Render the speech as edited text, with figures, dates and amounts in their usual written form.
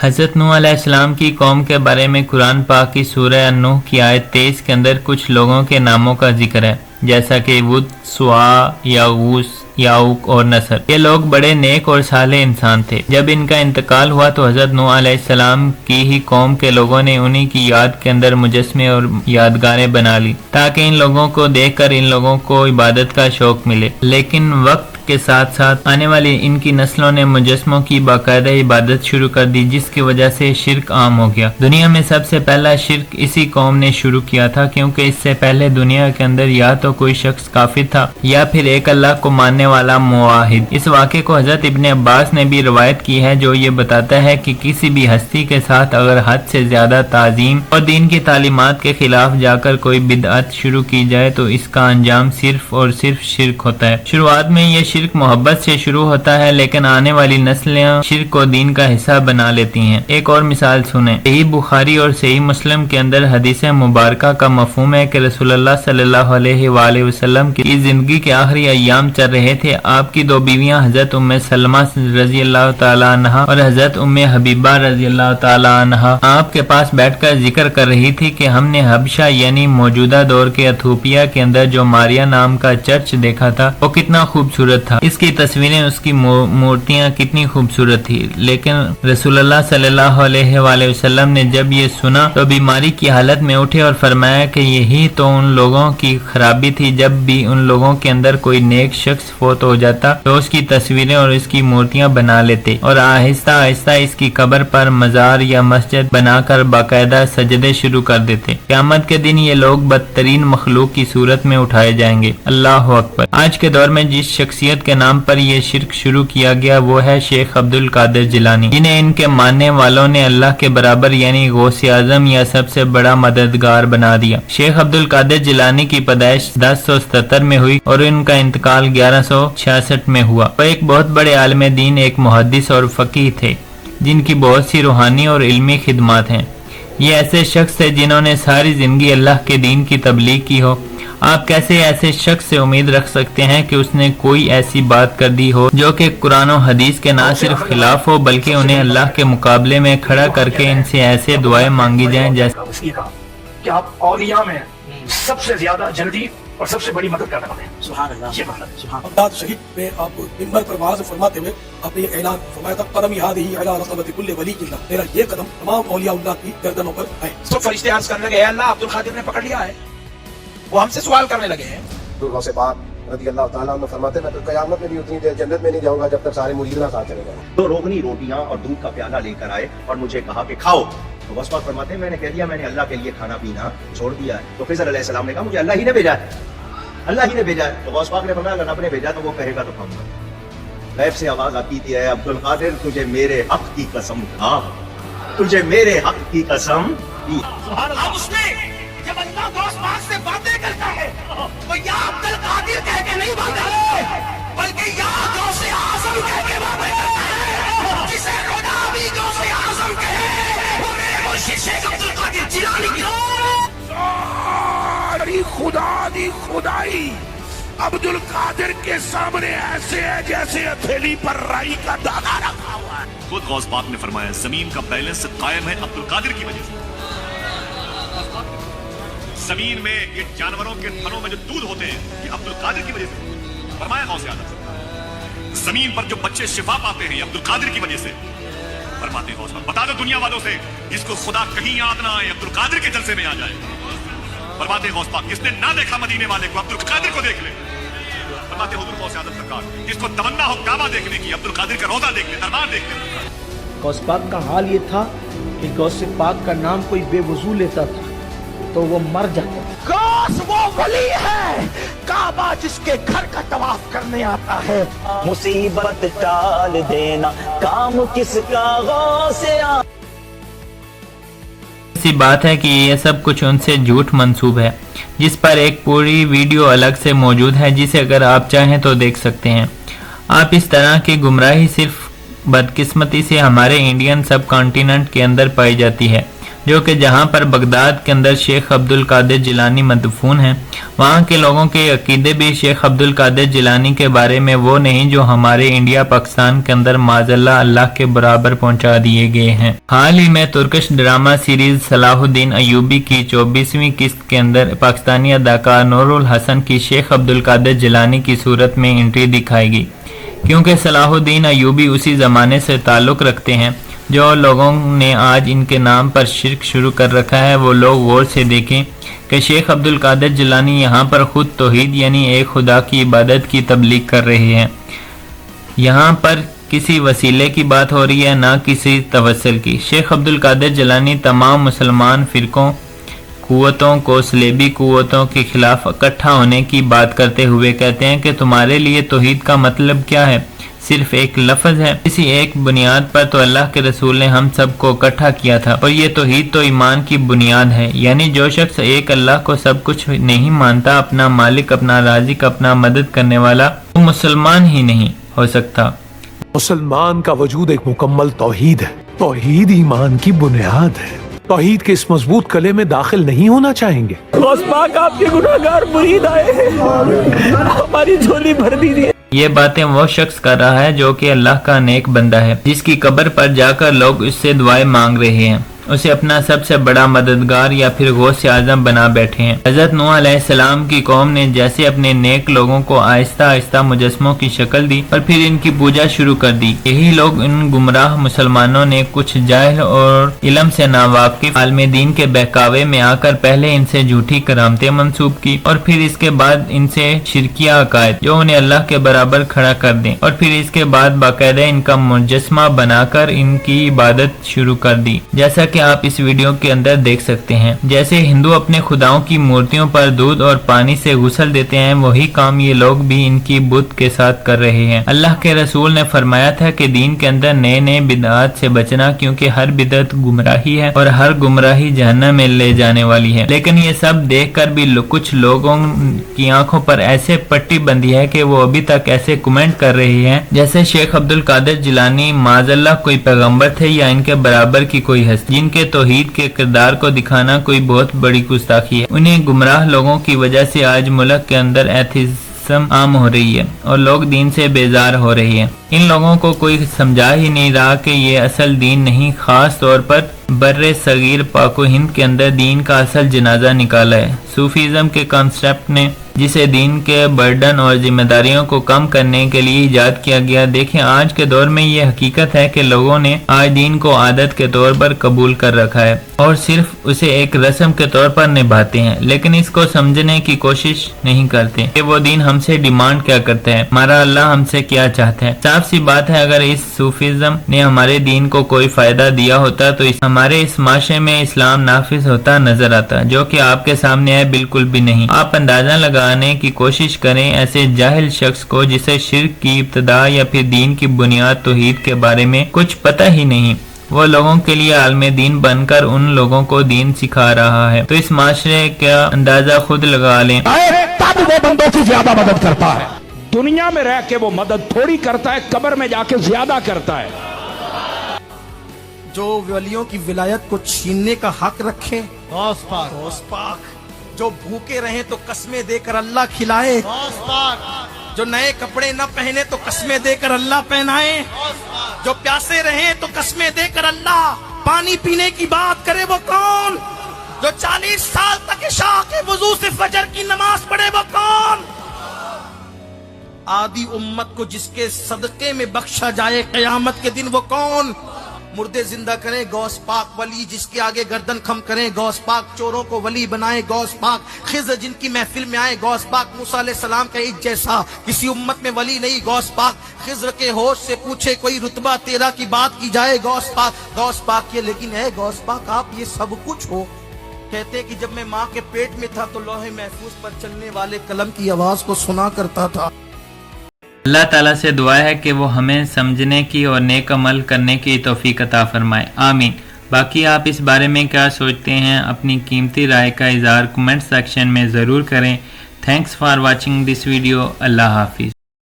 حضرت نوح علیہ السلام کی قوم کے بارے میں قرآن پاک کی سورہ النوح کی آیت 23 کے اندر کچھ لوگوں کے ناموں کا ذکر ہے، جیسا کہ ود، سوا، یاغوث، یاؤق اور نصر۔ یہ لوگ بڑے نیک اور صالح انسان تھے۔ جب ان کا انتقال ہوا تو حضرت نوح علیہ السلام کی ہی قوم کے لوگوں نے انہی کی یاد کے اندر مجسمے اور یادگاریں بنا لی تاکہ ان لوگوں کو دیکھ کر ان لوگوں کو عبادت کا شوق ملے، لیکن وقت کے ساتھ ساتھ آنے والی ان کی نسلوں نے مجسموں کی باقاعدہ عبادت شروع کر دی، جس کی وجہ سے شرک عام ہو گیا۔ دنیا میں سب سے پہلا شرک اسی قوم نے شروع کیا تھا، کیونکہ اس سے پہلے دنیا کے اندر یا تو کوئی شخص کافر تھا یا پھر ایک اللہ کو ماننے والا موحد۔ اس واقعے کو حضرت ابن عباس نے بھی روایت کی ہے، جو یہ بتاتا ہے کہ کسی بھی ہستی کے ساتھ اگر حد سے زیادہ تعظیم اور دین کی تعلیمات کے خلاف جا کر کوئی بدعت شروع کی جائے تو اس کا انجام صرف اور صرف شرک ہوتا ہے۔ شروعات میں یہ شرک محبت سے شروع ہوتا ہے، لیکن آنے والی نسلیں شرک کو دین کا حصہ بنا لیتی ہیں۔ ایک اور مثال سنیں۔ صحیح بخاری اور صحیح مسلم کے اندر حدیث مبارکہ کا مفہوم ہے کہ رسول اللہ صلی اللہ علیہ وآلہ وسلم کی زندگی کے آخری ایام چل رہے تھے۔ آپ کی دو بیویاں حضرت ام سلمہ رضی اللہ تعالی عنہ اور حضرت ام حبیبہ رضی اللہ تعالی عنہ آپ کے پاس بیٹھ کر ذکر کر رہی تھی کہ ہم نے حبشہ یعنی موجودہ دور کے ایتھوپیا کے اندر جو ماریا نام کا چرچ دیکھا تھا وہ کتنا خوبصورت تھا، اس کی تصویریں، اس کی مورتیاں کتنی خوبصورت تھی۔ لیکن رسول اللہ صلی اللہ علیہ وآلہ وسلم نے جب یہ سنا تو بیماری کی حالت میں اٹھے اور فرمایا کہ یہی تو ان لوگوں کی خرابی تھی، جب بھی ان لوگوں کے اندر کوئی نیک شخص فوت ہو جاتا تو اس کی تصویریں اور اس کی مورتیاں بنا لیتے اور آہستہ آہستہ اس کی قبر پر مزار یا مسجد بنا کر باقاعدہ سجدے شروع کر دیتے۔ قیامت کے دن یہ لوگ بدترین مخلوق کی صورت میں اٹھائے جائیں گے۔ اللہ اکبر۔ آج کے دور میں جس شخصیت کے نام پر یہ شرک شروع کیا گیا وہ ہے شیخ عبد القادر جیلانی، جنہیں ان کے ماننے والوں نے اللہ کے برابر یعنی غوث اعظم یا سب سے بڑا مددگار بنا دیا۔ شیخ عبد القادر جیلانی کی پیدائش 1077 میں ہوئی اور ان کا انتقال 1166 میں ہوا۔ وہ ایک بہت بڑے عالم دین، ایک محدث اور فقیہ تھے، جن کی بہت سی روحانی اور علمی خدمات ہیں۔ یہ ایسے شخص تھے جنہوں نے ساری زندگی اللہ کے دین کی تبلیغ کی ہو۔ آپ کیسے ایسے شخص سے امید رکھ سکتے ہیں کہ اس نے کوئی ایسی بات کر دی ہو جو کہ قرآن و حدیث کے نہ صرف خلاف ہو بلکہ انہیں اللہ کے مقابلے میں کھڑا کر کے ان سے ایسے دعائیں مانگی جائیں جیسے کہ آپ اولیاء میں سب سے زیادہ جلدی اور سب سے بڑی مدد کرنے والے ہیں۔ سبحان اللہ۔ یہ مطلب بغداد شہید میں آپ منبر پر واعظ فرماتے ہوئے آپ نے یہ اعلان فرمایا تھا، قدمی ہذہ علی رقبۃ کل ولی اللہ، میرا یہ قدم تمام اولیاء اللہ کی گردنوں پر ہے۔ تو فرشتے عرض کرنے لگے، اے اللہ عبد القادر نے پکڑ لیا ہے۔ وہ ہم سے سوال کرنے لگے ہیں۔ غوث پاک رضی اللہ تعالیٰ عنہ فرماتے میں تو قیامت میں بھی اتنی دیر جنت میں نہیں جاؤں گا جب تک سارے مریدوں ساتھ چلے جائیں۔ 2 روغنی روٹیاں اور دودھ کا پیالہ لے کر آئے اور مجھے کہا کہ کھاؤ۔ تو غوث پاک فرماتے ہیں میں نے کہہ دیا میں نے اللہ کے لیے کھانا پینا چھوڑ دیا ہے۔ تو خضر علیہ السلام نے کہا مجھے اللہ ہی نے بھیجا ہے، اللہ ہی نے بھیجا ہے۔ تو غوث پاک نے فرمایا اگر رب نے بھیجا تو وہ کہے گا تو کھاؤں گا۔ غیب سے آواز آتی تھی، اے عبد القادر تجھے میرے حق کی قسم کھا، تجھے میرے حق کی قسم دی۔ اب اس نے جب اللہ غوث پاک سے باتیں کرتا ہے تو یا عبد القادر کہہ کے نہیں باتیں کرتا ہے بلکہ یا غوث اعظم کہہ کے باتیں کرتا ہے۔ جسے خدا بھی غوث اعظم کہے وہ میرے مرشد شیخ عبد القادر جیلانی کی ساری خدا دی خدائی عبد القادر کے سامنے ایسے ہے جیسے ہتھیلی پر رائی کا دانا رکھا ہوا ہے۔ خود غوث پاک نے فرمایا زمین کا بیلنس قائم ہے عبد القادر کی وجہ سے۔ زمین میں یہ جانوروں کے تھنوں میں جو دودھ ہوتے ہیں یہ عبد القادر کی وجہ سے فرمایا غوث اعظم۔ زمین پر جو بچے شفا پاتے ہیں یہ عبد القادر کی وجہ سے فرماتے ہیں غوث پاک۔ بتا دو دنیا والوں سے جس کو خدا کہیں یاد نہ آئے عبد القادر کے جلسے میں آ جائے۔ فرماتے ہیں غوث پاک جس نے نہ دیکھا مدینے والے کو عبد القادر کو دیکھ لے۔ فرماتے ہیں حضور غوث اعظم سرکار جس کو تمنا ہو کعبہ دیکھنے کی عبد القادر کا روضہ دیکھ لے، دربار دیکھ لے۔ غوث پاک کا حال یہ تھا کہ غوث پاک کا نام کوئی بے وضو لیتا تھا تو وہ مر جاتا تھا۔ غوث وہ ولی ہے کعبہ جس کے گھر کا طواف کرنے آتا ہے۔ مصیبت ٹال دینا کام کس کا غوث ایسی بات ہے کہ یہ سب کچھ ان سے جھوٹ منسوب ہے، جس پر ایک پوری ویڈیو الگ سے موجود ہے جسے اگر آپ چاہیں تو دیکھ سکتے ہیں۔ آپ اس طرح کی گمراہی صرف بدقسمتی سے ہمارے انڈین سب کانٹیننٹ کے اندر پائی جاتی ہے۔ جو کہ جہاں پر بغداد کے اندر شیخ عبد القادر جیلانی مدفون ہیں، وہاں کے لوگوں کے عقیدے بھی شیخ عبد القادر جیلانی کے بارے میں وہ نہیں جو ہمارے انڈیا پاکستان کے اندر معاذ اللہ کے برابر پہنچا دیے گئے ہیں۔ حال ہی میں ترکش ڈرامہ سیریز صلاح الدین ایوبی کی 24ویں قسط کے اندر پاکستانی اداکار نور الحسن کی شیخ عبد القادر جیلانی کی صورت میں انٹری دکھائی گئی، کیونکہ صلاح الدین ایوبی اسی زمانے سے تعلق رکھتے ہیں جو لوگوں نے آج ان کے نام پر شرک شروع کر رکھا ہے۔ وہ لوگ غور سے دیکھیں کہ شیخ عبد القادر جیلانی یہاں پر خود توحید یعنی ایک خدا کی عبادت کی تبلیغ کر رہے ہیں۔ یہاں پر کسی وسیلے کی بات ہو رہی ہے، نہ کسی توسل کی۔ شیخ عبد القادر جیلانی تمام مسلمان فرقوں قوتوں کو صلیبی قوتوں کے خلاف اکٹھا ہونے کی بات کرتے ہوئے کہتے ہیں کہ تمہارے لیے توحید کا مطلب کیا ہے؟ صرف ایک لفظ ہے۔ اسی ایک بنیاد پر تو اللہ کے رسول نے ہم سب کو اکٹھا کیا تھا، اور یہ توحید تو ایمان کی بنیاد ہے، یعنی جو شخص ایک اللہ کو سب کچھ نہیں مانتا، اپنا مالک، اپنا رازق، اپنا مدد کرنے والا، وہ مسلمان ہی نہیں ہو سکتا۔ مسلمان کا وجود ایک مکمل توحید ہے۔ توحید ایمان کی بنیاد ہے۔ توحید کے اس مضبوط کلے میں داخل نہیں ہونا چاہیں گے۔ غوث پاک آپ کے گناہگار مرید آئے ہیں، ہماری جھولی بھر دیجیے۔ یہ باتیں وہ شخص کر رہا ہے جو کہ اللہ کا نیک بندہ ہے، جس کی قبر پر جا کر لوگ اس سے دعائیں مانگ رہے ہیں، اسے اپنا سب سے بڑا مددگار یا پھر غوث اعظم بنا بیٹھے ہیں۔ حضرت نوح علیہ السلام کی قوم نے جیسے اپنے نیک لوگوں کو آہستہ آہستہ مجسموں کی شکل دی اور پھر ان کی پوجا شروع کر دی، یہی لوگ ان گمراہ مسلمانوں نے کچھ جاہل اور علم سے ناواقف عالم دین کے بہکاوے میں آ کر پہلے ان سے جھوٹی کرامتیں منسوب کی، اور پھر اس کے بعد ان سے شرکیہ عقائد جو انہیں اللہ کے برابر کھڑا کر دیں، اور پھر اس کے بعد باقاعدہ ان کا مجسمہ بنا کر ان کی عبادت شروع کر دی، جیسا کہ آپ اس ویڈیو کے اندر دیکھ سکتے ہیں۔ جیسے ہندو اپنے خداؤں کی مورتیوں پر دودھ اور پانی سے غسل دیتے ہیں، وہی کام یہ لوگ بھی ان کی بت کے ساتھ کر رہے ہیں۔ اللہ کے رسول نے فرمایا تھا کہ دین کے اندر نئے نئے بدعات سے بچنا، کیونکہ ہر بدعت گمراہی ہے اور ہر گمراہی جہنم میں لے جانے والی ہے۔ لیکن یہ سب دیکھ کر بھی کچھ لوگوں کی آنکھوں پر ایسے پٹی بندھی ہے کہ وہ ابھی تک ایسے کمنٹ کر رہے ہیں جیسے شیخ عبد القادر جیلانی معاذ اللہ کوئی پیغمبر تھے یا ان کے برابر کی کوئی ہستی، جن کے توحید کے کردار کو دکھانا کوئی بہت بڑی گستاخی ہے۔ انہیں گمراہ لوگوں کی وجہ سے آج ملک کے اندر ایتھیزم عام ہو رہی ہے اور لوگ دین سے بیزار ہو رہے ہیں۔ ان لوگوں کو کوئی سمجھا ہی نہیں رہا کہ یہ اصل دین نہیں، خاص طور پر بر صغیر پاک و ہند کے اندر دین کا اصل جنازہ نکالا ہے۔ صوفیزم کے کانسیپٹ نے جسے دین کے برڈن اور ذمہ داریوں کو کم کرنے کے لیے ایجاد کیا گیا۔ دیکھیں آج کے دور میں یہ حقیقت ہے کہ لوگوں نے آج دین کو عادت کے طور پر قبول کر رکھا ہے اور صرف اسے ایک رسم کے طور پر نبھاتے ہیں، لیکن اس کو سمجھنے کی کوشش نہیں کرتے کہ وہ دین ہم سے ڈیمانڈ کیا کرتا ہے، ہمارا اللہ ہم سے کیا چاہتا ہے۔ صاف سی بات ہے، اگر اس صوفیزم نے ہمارے دین کو کوئی فائدہ دیا ہوتا تو ہمارے اس معاشرے میں اسلام نافذ ہوتا نظر آتا، جو کہ آپ کے سامنے ہے بالکل بھی نہیں۔ آپ اندازہ لگانے کی کوشش کریں ایسے جاہل شخص کو جسے شرک کی ابتدا یا پھر دین کی بنیاد توحید کے بارے میں کچھ پتہ ہی نہیں، وہ لوگوں کے لیے عالم دین بن کر ان لوگوں کو دین سکھا رہا ہے، تو اس معاشرے کا اندازہ خود لگا لیں۔ تب وہ بندوں کی زیادہ مدد کرتا ہے۔ دنیا میں رہ کے وہ مدد تھوڑی کرتا ہے، قبر میں جا کے زیادہ کرتا ہے۔ جو ولیوں کی ولایت کو چھیننے کا حق رکھے غوث پاک، غوث پاک۔ جو بھوکے رہیں تو قسمیں دے کر اللہ کھلائے غوث پاک۔ جو نئے کپڑے نہ پہنے تو قسمیں دے کر اللہ پہنائے غوث پاک۔ جو پیاسے رہیں تو قسمیں دے کر اللہ پانی پینے کی بات کرے وہ کون؟ جو 40 سال تک عشاء کے وضو سے فجر کی نماز پڑھے وہ کون؟ آدھی امت کو جس کے صدقے میں بخشا جائے قیامت کے دن وہ کون؟ مردے زندہ کریں غوث پاک ولی، جس کے آگے گردن خم کریں غوث پاک، چوروں کو ولی بنائے غوث پاک، خضر جن کی محفل میں آئے غوث پاک، موسیٰ علیہ السلام کا ایک جیسا کسی امت میں ولی نہیں غوث پاک، خضر کے ہوش سے پوچھے کوئی رتبہ تیرا کی بات کی جائے غوث پاک، غوث پاک یہ لیکن ہے غوث پاک آپ یہ سب کچھ ہو۔ کہتے کہ جب میں ماں کے پیٹ میں تھا تو لوح محفوظ پر چلنے والے قلم کی آواز کو سنا کرتا تھا۔ اللہ تعالیٰ سے دعا ہے کہ وہ ہمیں سمجھنے کی اور نیک عمل کرنے کی توفیق عطا فرمائے، آمین۔ باقی آپ اس بارے میں کیا سوچتے ہیں؟ اپنی قیمتی رائے کا اظہار کمنٹ سیکشن میں ضرور کریں۔ Thanks for watching this video. اللہ حافظ۔